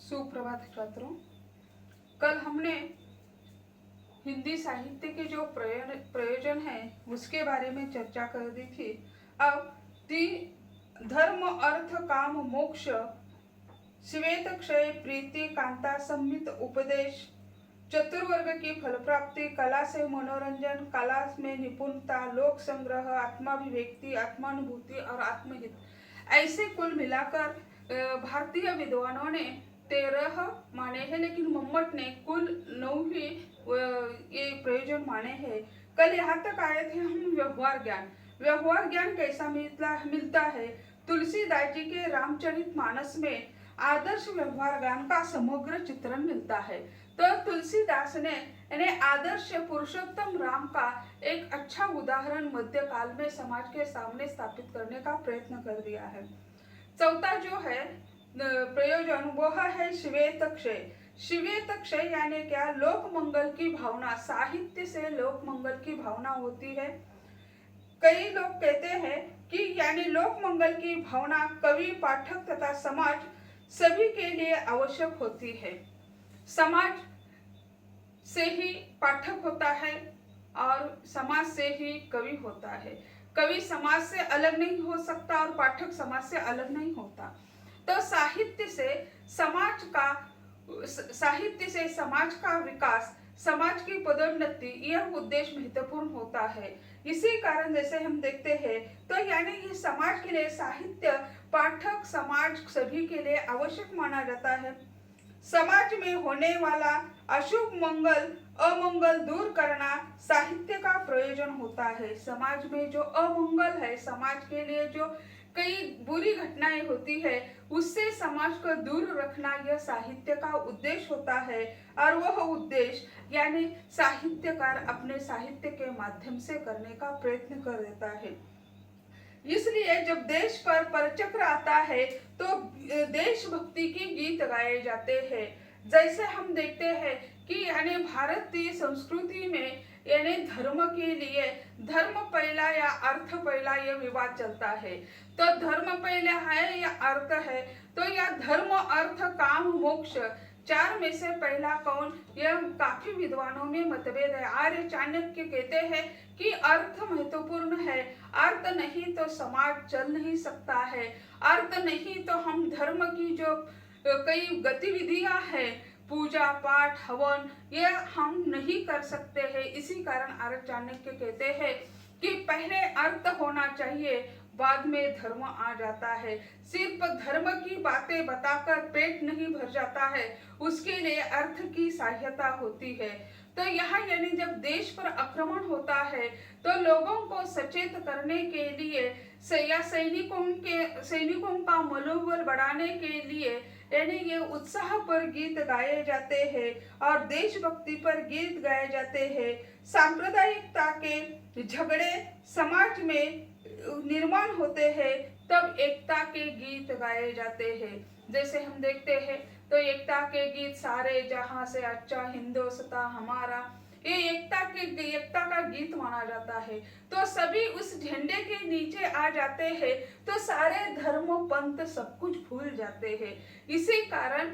सुप्रभात छात्रों। कल हमने हिंदी साहित्य के जो प्रयोजन है उसके बारे में चर्चा कर दी थी। अब धर्म अर्थ काम मोक्ष श्वेत क्षय प्रीति कांता संमित उपदेश चतुर्वर्ग की फल प्राप्ति कला से मनोरंजन कला में निपुणता लोक संग्रह आत्माभिव्यक्ति आत्मानुभूति और आत्महित, ऐसे कुल मिलाकर भारतीय विद्वानों ने 13 माने हैं, लेकिन मम्मट ने कुल 9 ही ये प्रयोजन माने हैं। कल यहाँ तक आए थे हम व्यवहार ज्ञान। व्यवहार ज्ञान कैसा मिलता है? तुलसीदास जी के रामचरितमानस में आदर्श व्यवहार ज्ञान का समग्र चित्रण मिलता है। तो तुलसीदास ने आदर्श पुरुषोत्तम राम का एक अच्छा उदाहरण मध्यकाल में समाज के सामने स्थापित करने का प्रयत्न कर दिया है। चौथा जो है प्रयोजन वह है श्वेत क्षय। श्वेत क्षय यानी क्या? लोक मंगल की भावना। साहित्य से लोक मंगल की भावना होती है। कई लोग कहते हैं कि यानी लोक मंगल की भावना कवि पाठक तथा समाज सभी के लिए आवश्यक होती है। समाज से ही पाठक होता है और समाज से ही कवि होता है। कवि समाज से अलग नहीं हो सकता और पाठक समाज से अलग नहीं होता। तो साहित्य से समाज का विकास, समाज की पदोन्नति, यह उद्देश्य महत्वपूर्ण होता है। इसी कारण जैसे हम देखते हैं तो यानी ये समाज के लिए साहित्य पाठक समाज सभी के लिए आवश्यक माना जाता है। समाज में होने वाला अशुभ अमंगल दूर करना साहित्य का प्रयोजन होता है। समाज में जो अमंगल है, समाज के लिए जो कई बुरी घटनाएं होती है, उससे समाज को दूर रखना यह साहित्य का उद्देश्य होता है। और वह उद्देश्य यानी साहित्यकार अपने साहित्य के माध्यम से करने का प्रयत्न कर देता है। इसलिए जब देश पर परचक्र आता है तो देशभक्ति के गीत गाए जाते हैं। जैसे हम देखते हैं कि यानी भारतीय संस्कृति में यानी धर्म के लिए धर्म पहला या अर्थ पहला यह विवाद चलता है। तो धर्म पहला है या अर्थ है? तो या धर्म अर्थ काम मोक्ष चार में से पहला कौन? यह काफी विद्वानों में मतभेद है। आर्य चाणक्य कहते हैं कि अर्थ महत्वपूर्ण है, अर्थ नहीं तो समाज चल नहीं सकता है, अर्थ नहीं तो हम धर्म की जो कई गतिविधियां हैं, पूजा पाठ हवन, ये हम नहीं कर सकते हैं। इसी कारण आर्य चाणक्य कहते हैं कि पहले अर्थ होना चाहिए, बाद में धर्म आ जाता है। सिर्फ धर्म की बातें बताकर पेट नहीं भर जाता है, उसके लिए अर्थ की सहायता होती है। तो यहाँ यानी जब देश पर आक्रमण होता है तो लोगों को सचेत करने के लिए या सैनिकों का मनोबल बढ़ाने के लिए यानी ये उत्साह पर गीत गाए जाते हैं और देशभक्ति पर गीत गाए जाते हैं। सांप्रदायिकता के झगड़े समाज में निर्माण होते हैं, तब एकता के गीत गाए जाते हैं। जैसे हम देखते हैं तो एकता के गीत सारे जहां से अच्छा हिंदुस्तान हमारा, ये एकता का गीत माना जाता है। तो सभी उस झंडे के नीचे आ जाते हैं तो सारे धर्म पंथ सब कुछ भूल जाते हैं। इसी कारण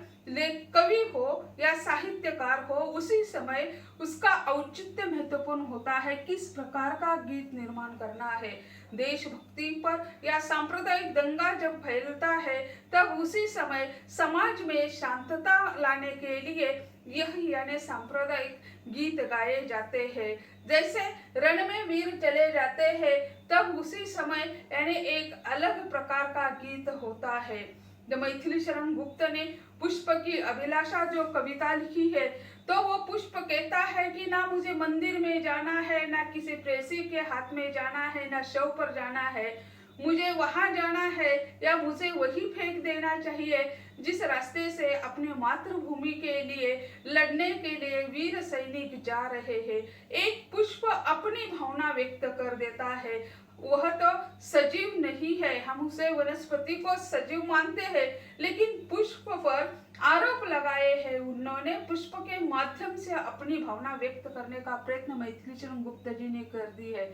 कवि हो या साहित्यकार हो, उसी समय उसका औचित्य महत्वपूर्ण होता है। किस प्रकार का गीत निर्माण करना है? देशभक्ति पर या सांप्रदायिक दंगा जब फैलता है तब उसी समय समाज में शांतता लाने के लिए यह यानी सांप्रदायिक गीत गाए जाते हैं। जैसे रण में वीर चले जाते हैं तब उसी समय यानी एक अलग प्रकार का गीत होता है। मैथिली शरण गुप्त ने पुष्प की अभिलाषा जो कविता लिखी है, तो वो पुष्प कहता है कि ना मुझे मंदिर में जाना है, ना किसी प्रेसी के हाथ में जाना है, ना शव पर जाना है, मुझे वहां जाना है या मुझे वही फेंक देना चाहिए जिस रास्ते से अपने मातृभूमि के लिए लड़ने के लिए वीर सैनिक जा रहे हैं। एक पुष्प अपनी भावना व्यक्त कर देता है। वह तो सजीव नहीं है, हम उसे वनस्पति को सजीव मानते हैं, लेकिन पुष्प पर आरोप लगाए हैं। उन्होंने पुष्प के माध्यम से अपनी भावना व्यक्त करने का प्रयत्न मैथिली शरण गुप्त जी ने कर दी है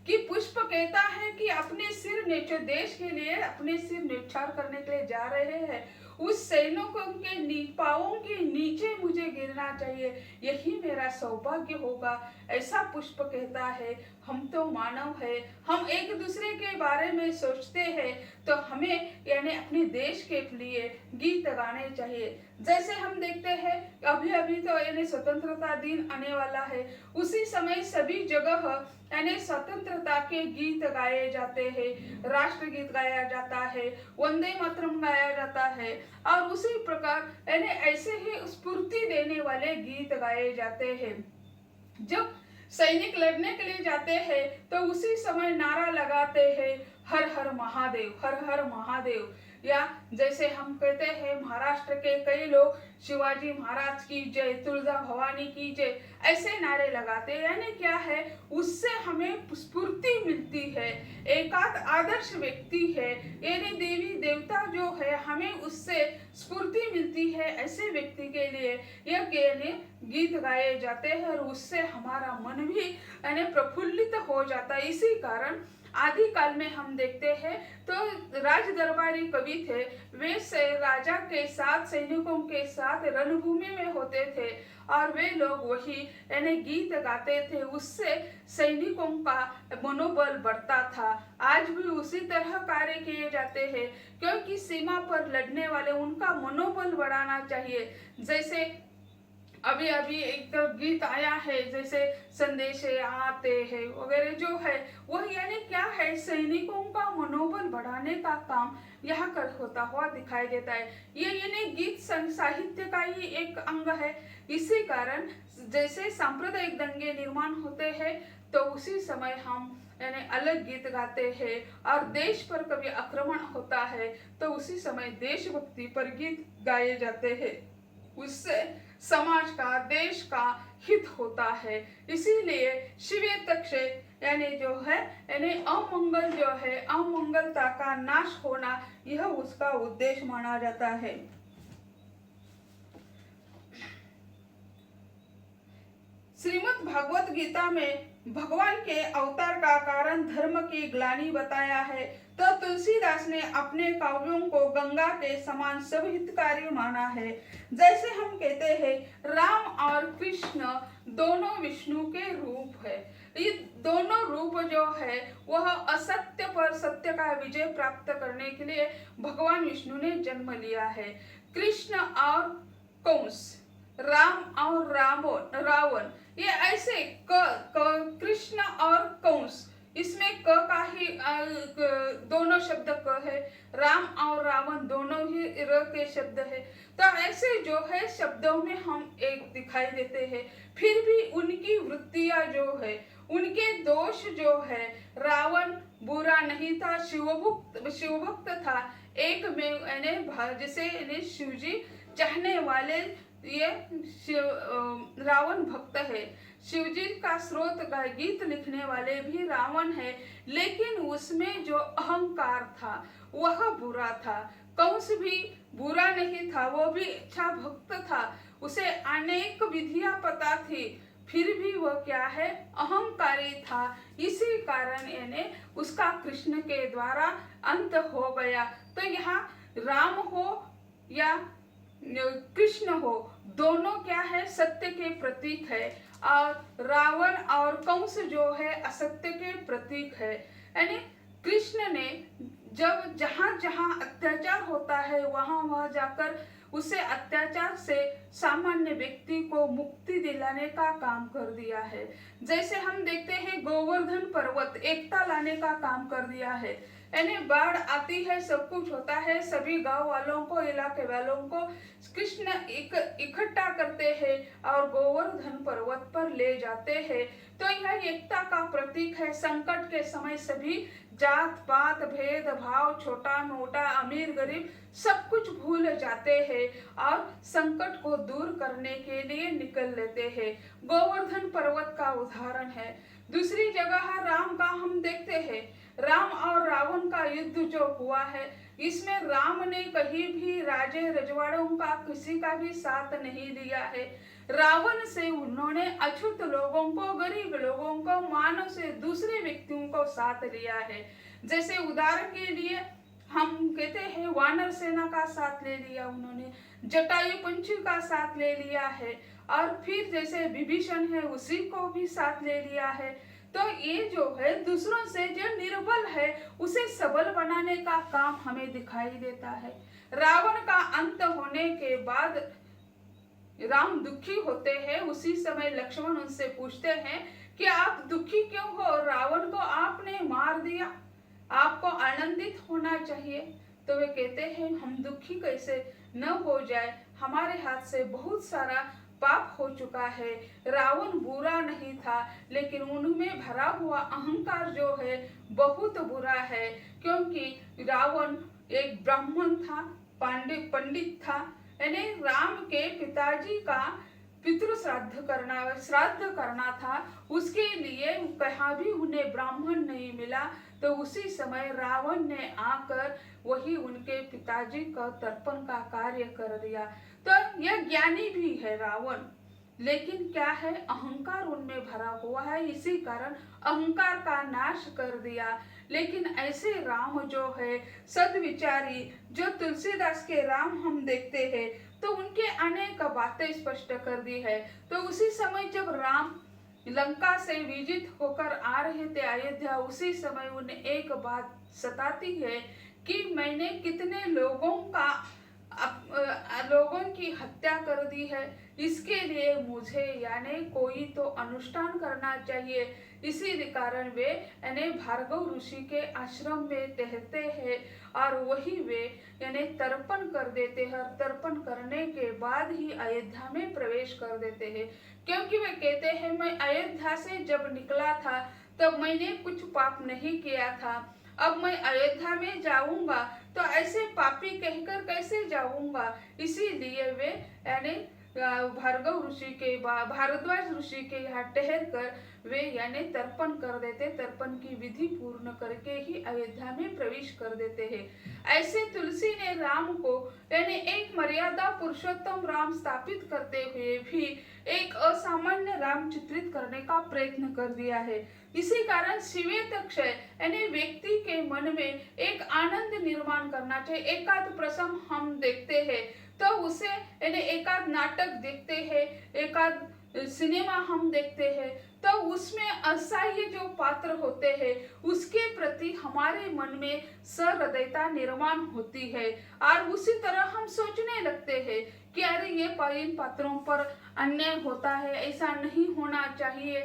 कि पुष्प कहता है कि अपने सिर नीचे देश के लिए अपने सिर न्यौछावर करने के लिए जा रहे हैं। उस सैनिकों के पांवों के नीचे मुझे गिरना चाहिए, यही मेरा सौभाग्य होगा, ऐसा पुष्प कहता है। हम तो मानव है, हम एक दूसरे के बारे में सोचते हैं, तो हमें यानी अपने देश के लिए गीत गाने चाहिए। जैसे हम देखते हैं अभी अभी तो यानी स्वतंत्रता दिन आने वाला है, उसी समय सभी जगह यानी स्वतंत्रता के गीत गाए जाते हैं, राष्ट्रगीत गाया जाता है, वंदे मातरम गाया जाता है, और उसी प्रकार यानी ऐसे ही स्फूर्ति देने वाले गीत गाए जाते हैं। जब सैनिक लड़ने के लिए जाते हैं तो उसी समय नारा लगाते हैं, हर हर महादेव, हर हर महादेव। या जैसे हम कहते हैं महाराष्ट्र के कई लोग शिवाजी महाराज की जय, तुलजा भवानी की जय, ऐसे नारे लगाते हैं। यानी क्या है, उससे हमें स्फूर्ति मिलती है, एकाध आदर्श व्यक्ति है यानी देवी देवता जो है, हमें उससे स्फूर्ति मिलती है। ऐसे व्यक्ति के लिए यह गीत गाए जाते हैं और उससे हमारा मन भी यानी प्रफुल्लित हो जाता है। इसी कारण आदि काल में हम देखते हैं तो राज दरबारी कवि थे, वे राजा के साथ सैनिकों के साथ रणभूमि में होते थे और वे लोग वही यानी गीत गाते थे, उससे सैनिकों का मनोबल बढ़ता था। आज भी उसी तरह कार्य किए जाते हैं, क्योंकि सीमा पर लड़ने वाले उनका मनोबल बढ़ाना चाहिए। जैसे अभी अभी एक तो गीत आया है, जैसे संदेशे आते हैं वगैरह जो है, वह यानी क्या है, सैनिकों का मनोबल बढ़ाने का काम यहाँ कर होता हुआ दिखाई देता है। ये यानी गीत साहित्य का ही एक अंग है। इसी कारण जैसे सांप्रदायिक दंगे निर्माण होते हैं तो उसी समय हम यानी अलग गीत गाते हैं, और देश पर कभी आक्रमण होता है तो उसी समय देशभक्ति पर गीत गाए जाते हैं। उससे समाज का, देश का हित होता है। इसीलिए शिवे तक्षे यानी जो है यानी अमंगल जो है, अमंगलता का नाश होना, यह उसका उद्देश्य माना जाता है। श्रीमद् भागवत गीता में भगवान के अवतार का कारण धर्म की ग्लानि बताया है, तो तुलसीदास ने अपने काव्यों को गंगा के समान सब हितकारी माना है। जैसे हम कहते हैं राम और कृष्ण दोनों विष्णु के रूप है। ये दोनों रूप जो है वह असत्य पर सत्य का विजय प्राप्त करने के लिए भगवान विष्णु ने जन्म लिया है। कृष्ण और कंस, राम और रावण, ये ऐसे कृष्ण और कंस, इसमें क का ही दोनों शब्द क है, राम और रावण दोनों ही र के शब्द है। तो ऐसे जो है शब्दों में हम एक दिखाई देते हैं, फिर भी उनकी वृत्तियां जो है, उनके दोष जो है, रावण बुरा नहीं था, शिवभक्त था, एक में जैसे शिवजी चाहने वाले ये रावण भक्त है। शिवजी का स्रोत का गीत लिखने वाले भी रावण है, लेकिन उसमें जो अहंकार था वह बुरा था। कंस भी बुरा नहीं था, वो भी अच्छा भक्त था, उसे अनेक विधियां पता थी, फिर भी वह क्या है, अहंकारी था। इसी कारण यानी उसका कृष्ण के द्वारा अंत हो गया। तो यहाँ राम हो या कृष्ण हो, दोनों क्या है, सत्य के प्रतीक है, और रावण और कंस जो है असत्य के प्रतीक है। यानी कृष्ण ने जब जहां जहां अत्याचार होता है वहां वहां जाकर उसे अत्याचार से सामान्य व्यक्ति को मुक्ति दिलाने का काम कर दिया है। जैसे हम देखते हैं गोवर्धन पर्वत एकता लाने का काम कर दिया है। यानी बाढ़ आती है, सब कुछ होता है, सभी गांव वालों को, इलाके वालों को कृष्ण इकट्ठा करते हैं और गोवर्धन पर्वत पर ले जाते हैं। तो यह एकता का प्रतीक है। संकट के समय सभी जात पात भेद भाव, छोटा मोटा अमीर गरीब सब कुछ भूल जाते हैं और संकट को दूर करने के लिए निकल लेते हैं। गोवर्धन पर्वत का उदाहरण है। दूसरी जगह राम का हम देखते हैं, राम और रावण का युद्ध जो हुआ है, इसमें राम ने कहीं भी राजे रजवाड़ों का किसी का भी साथ नहीं दिया है। रावण से उन्होंने अछूत लोगों को, गरीब लोगों को, मानव से दूसरे व्यक्तियों को साथ लिया है। जैसे उदाहरण के लिए हम कहते हैं वानर सेना का साथ ले लिया उन्होंने, जटायु पंछी का साथ ले लिया है, और फिर जैसे विभीषण है उसी को भी साथ ले लिया है। तो ये जो है दूसरों से जो निर्बल है उसे सबल बनाने का काम हमें दिखाई देता है। रावण का अंत होने के बाद राम दुखी होते हैं, उसी समय लक्ष्मण उनसे पूछते हैं कि आप दुखी क्यों हो, रावण को आपने मार दिया, आपको आनंदित होना चाहिए। तो वे कहते हैं हम दुखी कैसे न हो जाए, हमारे हाथ से बहुत सारा पाप हो चुका है। रावण बुरा नहीं था, लेकिन उनमें भरा हुआ अहंकार जो है बहुत बुरा है, क्योंकि रावण एक ब्राह्मण था, पंडित था, यानी राम के पिताजी का पितृ श्राद्ध करना था, उसके लिए कहाँ भी उन्हें ब्राह्मण नहीं मिला। तो उसी समय रावण ने आकर वही उनके पिताजी का तर्पण का कार्य कर दिया। तो यह ज्ञानी भी है रावण, लेकिन क्या है, अहंकार उनमें भरा हुआ है, इसी कारण अहंकार का नाश कर दिया। लेकिन ऐसे राम जो है सद्विचारी, जो तुलसीदास के राम हम देखते हैं, तो उनके अनेक बातें स्पष्ट कर दी है। तो उसी समय जब राम लंका से विजित होकर आ रहे थे अयोध्या, उसी समय उन्हें एक बात सताती है कि मैंने कितने लोगों की हत्या कर दी है, इसके लिए मुझे यानी कोई तो अनुष्ठान करना चाहिए। इसी कारण वे यानी भार्गव ऋषि के आश्रम में ठहरते हैं और वही वे यानी तर्पण कर देते हैं, और तर्पण करने के बाद ही अयोध्या में प्रवेश कर देते हैं। क्योंकि वे कहते हैं मैं अयोध्या से जब निकला था तब मैंने कुछ पाप नहीं किया था, अब मैं अयोध्या में जाऊंगा तो ऐसे पापी कहकर कैसे जाऊंगा। इसीलिए वे यानी भारद्वाज ऋषि के यहाँ ठहर कर वे यानी तर्पण कर देते, तर्पण की विधि पूर्ण करके ही अयोध्या में प्रवेश कर देते हैं। ऐसे तुलसी ने राम को यानी एक मर्यादा पुरुषोत्तम राम स्थापित करते हुए भी एक असामान्य राम चित्रित करने का प्रयत्न कर दिया है। इसी कारण श्वेत अक्षय यानी व्यक्ति के मन में एक आनंद निर्माण करना चाहिए। एकाध प्रसंग हम देखते हैं तो उसे यानी एकाध नाटक देखते हैं, एकाध सिनेमा हम देखते हैं, तो उसमें असह्य जो पात्र होते हैं उसके प्रति हमारे मन में सहृदयता निर्माण होती है, और उसी तरह हम सोचने लगते हैं कि अरे ये इन पात्रों पर अन्याय होता है, ऐसा नहीं होना चाहिए।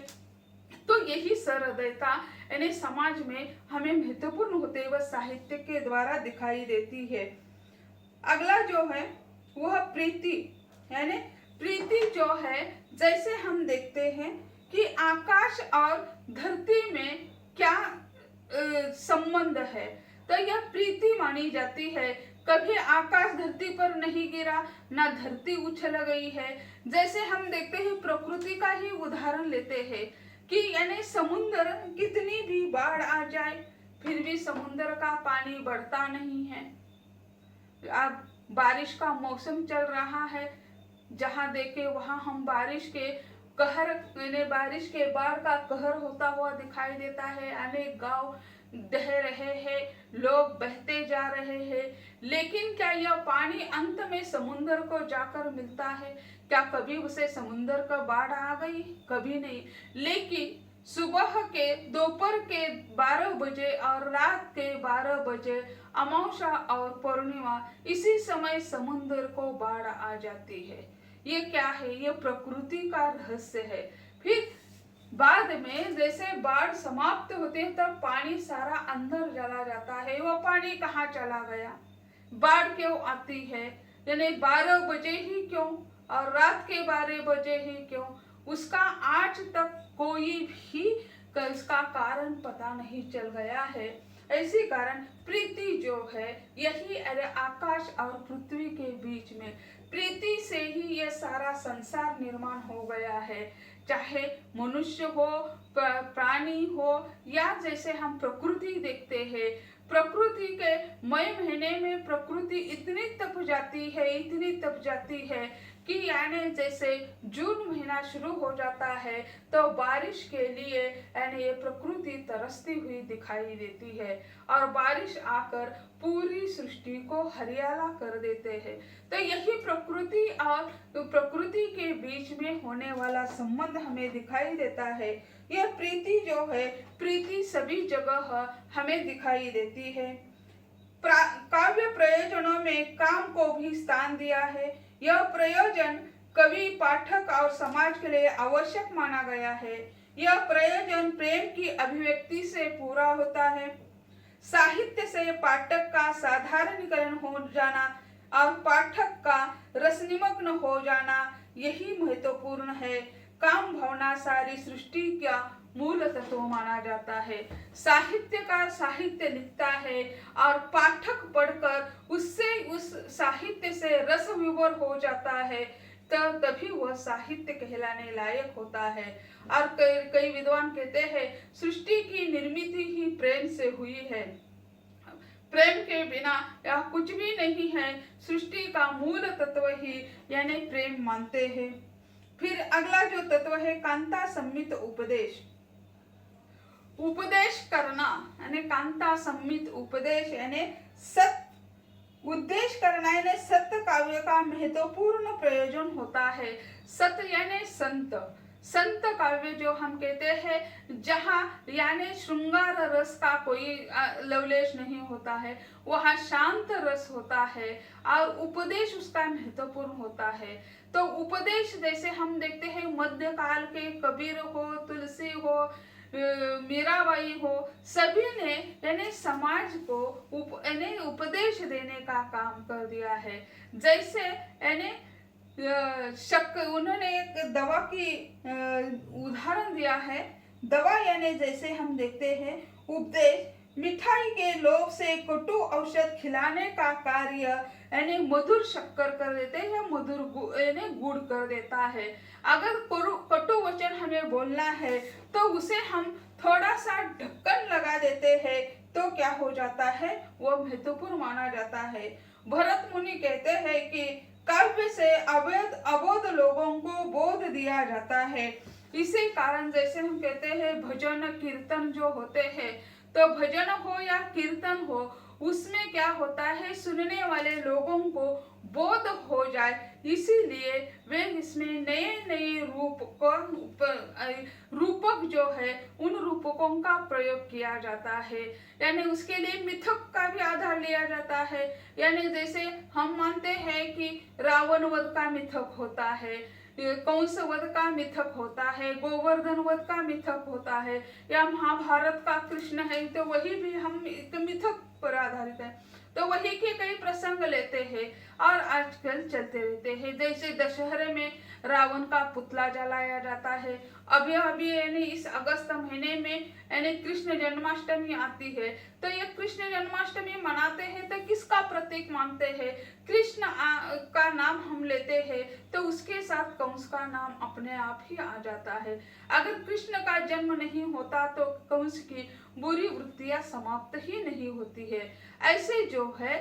तो यही सहृदयता यानी समाज में हमें महत्वपूर्ण होते हुए साहित्य के द्वारा दिखाई देती है। अगला जो है वह प्रीति, यानी प्रीति जो है जैसे हम देखते हैं कि आकाश और धरती में क्या संबंध है, तो यह प्रीति मानी जाती है। कभी आकाश धरती पर नहीं गिरा, ना धरती उछल गई है। जैसे हम देखते हैं प्रकृति का ही उदाहरण लेते हैं कि यानी समुद्र कितनी भी बाढ़ आ जाए फिर भी समुद्र का पानी बढ़ता नहीं है। अब बारिश का मौसम चल रहा है, जहां देखे वहां हम बारिश के कहर बारिश के बाढ़ का कहर होता हुआ दिखाई देता है। अनेक गांव बह रहे हैं, लोग बहते जा रहे हैं, लेकिन क्या यह पानी अंत में समुद्र को जाकर मिलता है? क्या कभी उसे समुद्र का बाढ़ आ गई? कभी नहीं। लेकिन सुबह के दोपहर के 12 बजे और रात के 12 बजे अमावस्या और पूर्णिमा इसी समय समुद्र को बाढ़ आ जाती है। ये क्या है? ये प्रकृति का रहस्य है। फिर बाद में जैसे बाढ़ समाप्त होते हैं तब पानी सारा अंदर चला जाता है। वह पानी कहाँ चला गया? बाढ़ क्यों आती है? यानी 12 बजे ही क्यों और रात के 12 बजे ही क्यों? उसका आज तक कोई भी इसका कारण पता नहीं चल गया है। इसी कारण प्रीति जो है यही आकाश और पृथ्वी के बीच में प्रीति से ही ये सारा संसार निर्माण हो गया है। चाहे मनुष्य हो, प्राणी हो, या जैसे हम प्रकृति देखते हैं, प्रकृति के मई महीने में प्रकृति इतनी तप जाती है कि यानी जैसे जून महीना शुरू हो जाता है तो बारिश के लिए यानी ये प्रकृति तरसती हुई दिखाई देती है, और बारिश आकर पूरी सृष्टि को हरियाला कर देते हैं। तो यही प्रकृति और प्रकृति के बीच में होने वाला संबंध हमें दिखाई देता है। यह प्रीति जो है, प्रीति सभी जगह हमें दिखाई देती है। काव्य प्रयोजनों में काम को भी स्थान दिया है। यह प्रयोजन कवि, पाठक और समाज के लिए आवश्यक माना गया है। यह प्रयोजन प्रेम की अभिव्यक्ति से पूरा होता है। साहित्य से पाठक का साधारणीकरण हो जाना और पाठक का रसनिमग्न हो जाना यही महत्वपूर्ण है। काम भावना सारी सृष्टि का मूल तत्व माना जाता है। साहित्य का साहित्य लिखता है और पाठक पढ़कर उससे, उस साहित्य से रस विभोर हो जाता है, तो तभी वह साहित्य कहलाने लायक होता है। और कई विद्वान कहते हैं सृष्टि की निर्मित ही प्रेम से हुई है। प्रेम के बिना यह कुछ भी नहीं है। सृष्टि का मूल तत्व ही यानी प्रेम मानते हैं। फिर अगला जो तत्व है कांता सम्मित उपदेश। उपदेश करना यानी कांता सम्मित उपदेश यानी सत्य उद्देश्य करना यानी सत्य काव्य का महत्वपूर्ण प्रयोजन होता है। सत्य यानी संत। संत काव्य जो हम कहते हैं जहाँ यानी श्रृंगार रस का कोई लवलेश नहीं होता है, वहाँ शांत रस होता है और उपदेश उसका महत्वपूर्ण होता है। तो उपदेश जैसे हम देखते हैं मध्यकाल के कबीर हो, तुलसी हो, मीराबाई हो, सभी ने यानी समाज को उपदेश देने का काम कर दिया है। जैसे यानी उन्होंने एक दवा की उदाहरण दिया है। दवा यानी जैसे हम देखते हैं उपदेश मिठाई के लोभ से कटु औषध खिलाने का कार्य यानी मधुर शक्कर कर देते हैं, मधुर यानी गुड़ कर देता है। अगर कटु वचन हमें बोलना है तो उसे हम थोड़ा सा ढक्कन लगा देते हैं तो क्या हो जाता है, वह महत्वपूर्ण माना जाता है। भरत मुनि कहते हैं कि काव्य से अबोध लोगों को बोध दिया जाता है। इसी कारण जैसे हम कहते हैं भजन कीर्तन जो होते हैं, तो भजन हो या कीर्तन हो उसमें क्या होता है, सुनने वाले लोगों को बोध हो जाए, इसीलिए वे इसमें नए नए रूपक जो है उन रूपकों का प्रयोग किया जाता है। यानी उसके लिए मिथक का भी आधार लिया जाता है। यानी जैसे हम मानते हैं कि रावण वध का मिथक होता है, कंस वध का मिथक होता है, गोवर्धन वध का मिथक होता है, या महाभारत का कृष्ण है तो वही भी हम मिथक पर आधारित है, तो वही के कई प्रसंग लेते हैं और आजकल चलते रहते हैं। जैसे दशहरे में रावण का पुतला जलाया जाता है। अभी यानी इस अगस्त महीने में यानी कृष्ण जन्माष्टमी आती है, तो ये कृष्ण जन्माष्टमी मनाते हैं तो किसका प्रतीक मानते हैं, कृष्ण का नाम हम लेते हैं तो उसके साथ कंस का नाम अपने आप ही आ जाता है। अगर कृष्ण का जन्म नहीं होता तो कंस की बुरी वृत्तियां समाप्त ही नहीं होती है। ऐसे जो है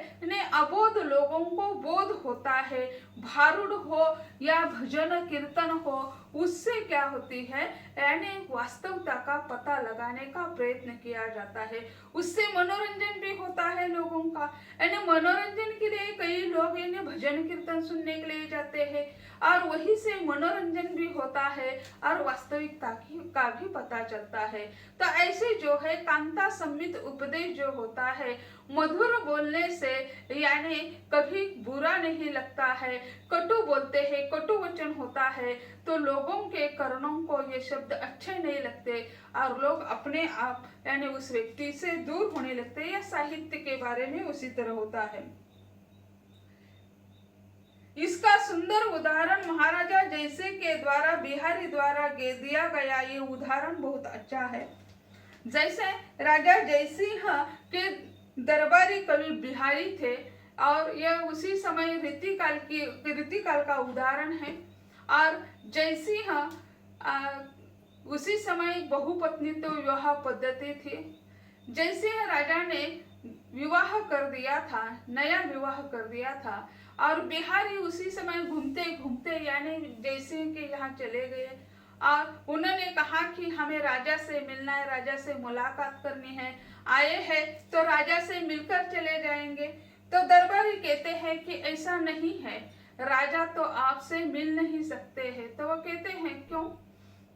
अबोध लोगों को बोध होता है, भारूड हो या भजन कीर्तन हो, उससे क्या होती है यानी वास्तवता का पता लगाने का प्रयत्न किया जाता है। उससे मनोरंजन भी होता है लोगों का। यानी मनोरंजन के लिए कई लोग यानी भजन कीर्तन सुनने के लिए जाते हैं और वही से मनोरंजन भी होता है और वास्तविकता का भी पता चलता है। तो ऐसे जो है कांता सम्मित उपदेश जो होता है, मधुर बोलने से यानी कभी बुरा नहीं लगता है। कटु बोलते हैं, कटु वचन होता है तो लोगों के कर्णों को ये शब्द अच्छे नहीं लगते और लोग अपने आप यानी उस व्यक्ति से दूर होने लगते हैं। या साहित्य के बारे में उसी तरह होता है। इसका सुंदर उदाहरण महाराजा जयसिंह के द्वारा बिहारी द्वारा दिया गया ये उदाहरण बहुत अच्छा है। जैसे राजा जयसिंह के दरबारी कवि बिहारी थे और यह उसी समय रीतिकाल का उदाहरण है। और जयसिंह उसी समय बहुपत्नीत्व विवाह पद्धति थी। जयसिंह राजा ने विवाह कर दिया था, नया विवाह कर दिया था और बिहारी उसी समय घूमते घूमते यानी जयसिंह के यहाँ चले गए और उन्होंने कहा कि हमें राजा से मिलना है, राजा से मुलाकात करनी है, आए हैं तो राजा से मिलकर चले जाएंगे। तो दरबारी कहते हैं कि ऐसा नहीं है, राजा तो आपसे मिल नहीं सकते हैं। तो वो कहते हैं क्यों?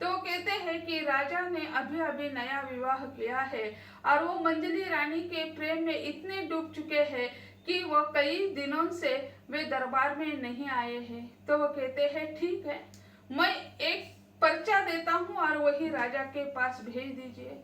तो वो कहते हैं कि राजा ने अभी अभी नया विवाह किया है और वो मंजली रानी के प्रेम में इतने डूब चुके हैं कि वो कई दिनों से वे दरबार में नहीं आए हैं। तो वो कहते हैं ठीक है, मैं एक पर्चा देता हूँ और वही राजा के पास भेज दीजिए।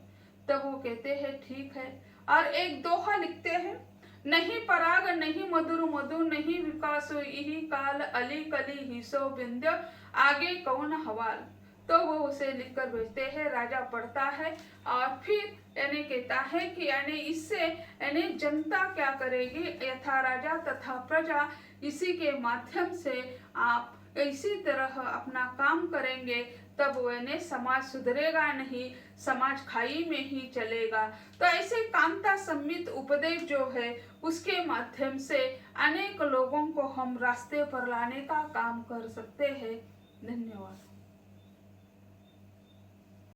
तब वो कहते हैं ठीक है, और एक दोहा लिखते हैं, नहीं पराग नहीं मधुर मधु नहीं विकास यही काल अली कली हिसो बिंद्य आगे कौन हवाल। तो वो उसे लिखकर भेजते हैं, राजा पढ़ता है और फिर यानी कहता है कि यानी इससे यानी जनता क्या करेगी, यथा राजा तथा प्रजा, इसी के माध्यम से आप इसी तरह अपना काम करेंगे तब वह समाज सुधरेगा नहीं, समाज खाई में ही चलेगा। तो ऐसे कामता सम्मित उपदेश जो है उसके माध्यम से अनेक लोगों को हम रास्ते पर लाने का काम कर सकते हैं।